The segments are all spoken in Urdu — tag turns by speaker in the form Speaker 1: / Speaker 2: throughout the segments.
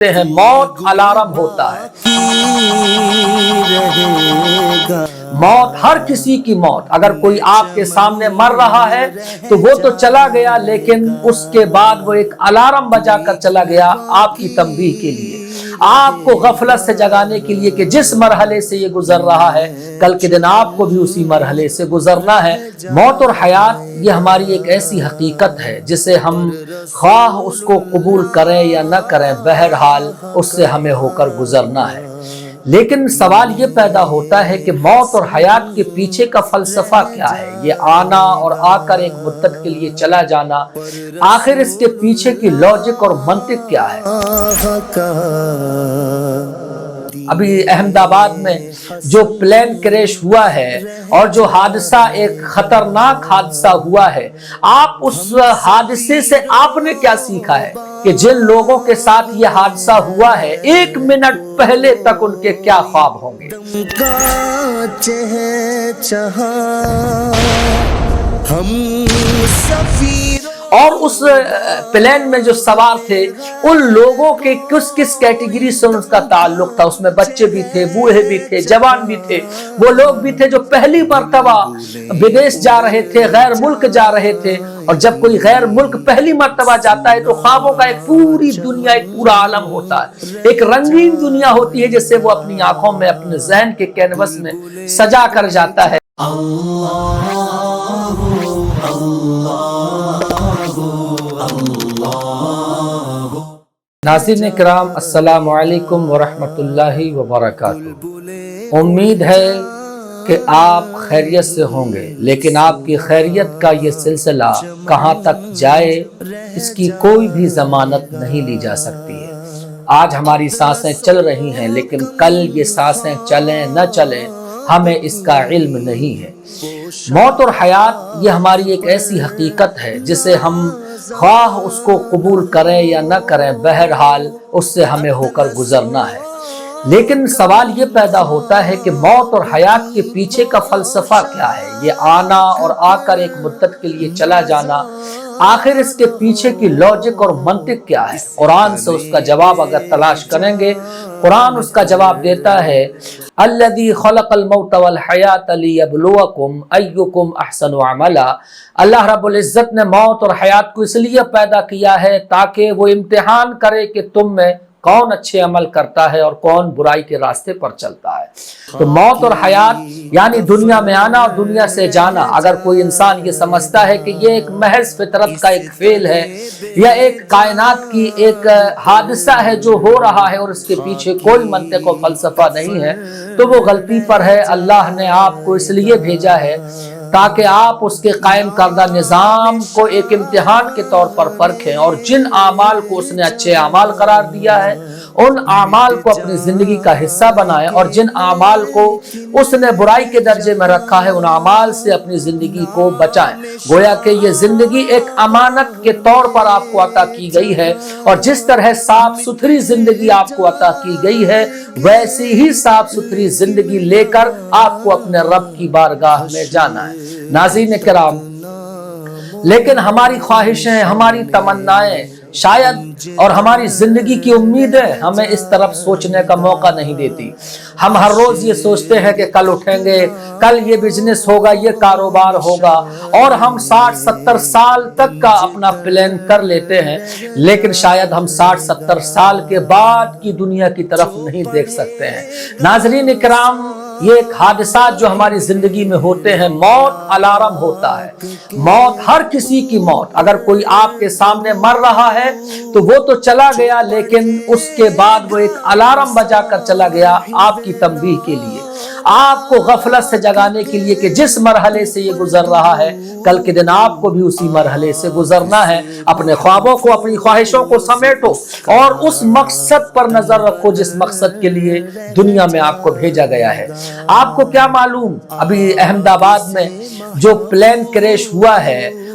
Speaker 1: ہیں موت الارم ہوتا ہے۔ موت ہر کسی کی موت، اگر کوئی آپ کے سامنے مر رہا ہے تو وہ تو چلا گیا، لیکن اس کے بعد وہ ایک الارم بجا کر چلا گیا آپ کی تنبیہ کے لیے، آپ کو غفلت سے جگانے کے لیے کہ جس مرحلے سے یہ گزر رہا ہے کل کے دن آپ کو بھی اسی مرحلے سے گزرنا ہے۔ موت اور حیات یہ ہماری ایک ایسی حقیقت ہے جسے ہم خواہ اس کو قبول کریں یا نہ کریں، بہرحال اس سے ہمیں ہو کر گزرنا ہے۔ لیکن سوال یہ پیدا ہوتا ہے کہ موت اور حیات کے پیچھے کا فلسفہ کیا ہے؟ یہ آنا اور آ کر ایک مدت کے لیے چلا جانا، آخر اس کے پیچھے کی لاجک اور منطق کیا ہے؟ ابھی احمد آباد میں جو پلین کریش ہوا ہے اور جو حادثہ ایک خطرناک حادثہ ہوا ہے، آپ اس حادثے سے آپ نے کیا سیکھا ہے کہ جن لوگوں کے ساتھ یہ حادثہ ہوا ہے ایک منٹ پہلے تک ان کے کیا خواب ہوں گے؟ اور اس پلین میں جو سوار تھے ان لوگوں کے کس کیٹیگری سے ان کا تعلق تھا؟ اس میں بچے بھی تھے، بوڑھے بھی تھے، جوان بھی تھے، وہ لوگ بھی تھے جو پہلی مرتبہ بدیش جا رہے تھے، غیر ملک جا رہے تھے۔ اور جب کوئی غیر ملک پہلی مرتبہ جاتا ہے تو خوابوں کا ایک پوری دنیا، ایک پورا عالم ہوتا ہے، ایک رنگین دنیا ہوتی ہے جس سے وہ اپنی آنکھوں میں، اپنے ذہن کے کینوس میں سجا کر جاتا ہے۔ ناظرین کرام، السلام علیکم ورحمۃ اللہ وبرکاتہ۔ امید ہے کہ آپ خیریت سے ہوں گے، لیکن آپ کی خیریت کا یہ سلسلہ کہاں تک جائے اس کی کوئی بھی ضمانت نہیں لی جا سکتی ہے۔ آج ہماری سانسیں چل رہی ہیں، لیکن کل یہ سانسیں چلیں نہ چلیں ہمیں اس کا علم نہیں ہے۔ موت اور حیات یہ ہماری ایک ایسی حقیقت ہے جسے ہم خواہ اس کو قبول کریں یا نہ کریں، بہرحال اس سے ہمیں ہو کر گزرنا ہے۔ لیکن سوال یہ پیدا ہوتا ہے کہ موت اور حیات کے پیچھے کا فلسفہ کیا ہے؟ یہ آنا اور آ کر ایک مدت کے لیے چلا جانا، آخر اس کے پیچھے کی لاجک اور منطق کیا ہے؟ قرآن سے اس کا جواب اگر تلاش کریں گے، قرآن اس کا جواب دیتا ہے، الذی خلق الموت والحیات لیبلوکم ایکم احسن عملا۔ اللہ رب العزت نے موت اور حیات کو اس لیے پیدا کیا ہے تاکہ وہ امتحان کرے کہ تم میں کون اچھے عمل کرتا ہے اور کون برائی کے راستے پر چلتا ہے۔ تو موت اور حیات یعنی دنیا میں آنا اور دنیا سے جانا، اگر کوئی انسان یہ سمجھتا ہے کہ یہ ایک محض فطرت کا ایک فعل ہے یا ایک کائنات کی ایک حادثہ ہے جو ہو رہا ہے اور اس کے پیچھے کوئی منطق و فلسفہ نہیں ہے، تو وہ غلطی پر ہے۔ اللہ نے آپ کو اس لیے بھیجا ہے تاکہ آپ اس کے قائم کردہ نظام کو ایک امتحان کے طور پر پرکھیں، اور جن اعمال کو اس نے اچھے اعمال قرار دیا ہے ان اعمال کو اپنی زندگی کا حصہ بنائیں، اور جن اعمال کو اس نے برائی کے درجے میں رکھا ہے ان اعمال سے اپنی زندگی کو بچائیں۔ گویا کہ یہ زندگی ایک امانت کے طور پر آپ کو عطا کی گئی ہے، اور جس طرح صاف ستھری زندگی آپ کو عطا کی گئی ہے ویسی ہی صاف ستھری زندگی لے کر آپ کو اپنے رب کی بارگاہ میں جانا ہے۔ ناظرین کرام، لیکن ہماری خواہشیں، ہماری تمنائیں شاید اور ہماری زندگی کی امیدیں ہمیں اس طرف سوچنے کا موقع نہیں دیتی۔ ہم ہر روز یہ سوچتے ہیں کہ کل اٹھیں گے، کل یہ بزنس ہوگا، یہ کاروبار ہوگا، اور ہم 60-70 سال تک کا اپنا پلان کر لیتے ہیں، لیکن شاید ہم 60-70 سال کے بعد کی دنیا کی طرف نہیں دیکھ سکتے ہیں۔ ناظرین اکرام، یہ ایک حادثات جو ہماری زندگی میں ہوتے ہیں، موت الارم ہوتا ہے۔ موت ہر کسی کی موت، اگر کوئی آپ کے سامنے مر رہا ہے تو وہ تو چلا گیا، لیکن اس کے بعد وہ ایک الارم بجا کر چلا گیا آپ کی تنبیہ کے لیے، آپ کو غفلت سے جگانے کے لیے کہ جس مرحلے سے یہ گزر رہا ہے کل کے دن آپ کو بھی اسی مرحلے سے گزرنا ہے۔ اپنے خوابوں کو، اپنی خواہشوں کو سمیٹو اور اس مقصد پر نظر رکھو جس مقصد کے لیے دنیا میں آپ کو بھیجا گیا ہے۔ آپ کو کیا معلوم، ابھی احمد آباد میں جو پلین کریش ہوا ہے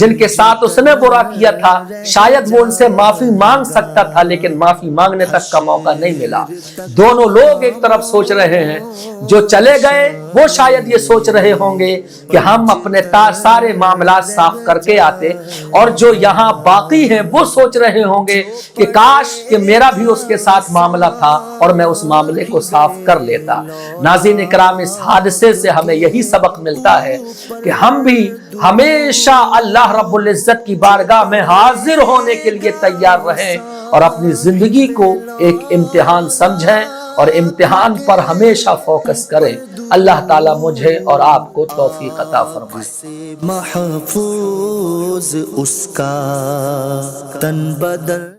Speaker 1: جن کے ساتھ اس نے برا کیا تھا شاید وہ ان سے معافی مانگ سکتا تھا لیکن معافی مانگنے تک کا موقع نہیں ملا۔ دونوں لوگ ایک طرف سوچ رہے ہیں، جو چلے گئے وہ شاید یہ سوچ رہے ہوں گے کہ ہم اپنے سارے معاملات صاف کر کے آتے، اور جو یہاں باقی ہیں وہ سوچ رہے ہوں گے کہ کاش کہ میرا بھی اس کے ساتھ معاملہ تھا اور میں اس معاملے کو صاف کر لیتا۔ ناظرین اکرام، اس حادثے سے ہمیں یہی سبق ملتا ہے کہ ہم بھی ہمیشہ اللہ رب العزت کی بارگاہ میں حاضر ہونے کے لیے تیار رہیں اور اپنی زندگی کو ایک امتحان سمجھیں اور امتحان پر ہمیشہ فوکس کریں۔ اللہ تعالیٰ مجھے اور آپ کو توفیق عطا فرمائے۔
Speaker 2: محفوظ اس کا تن بدن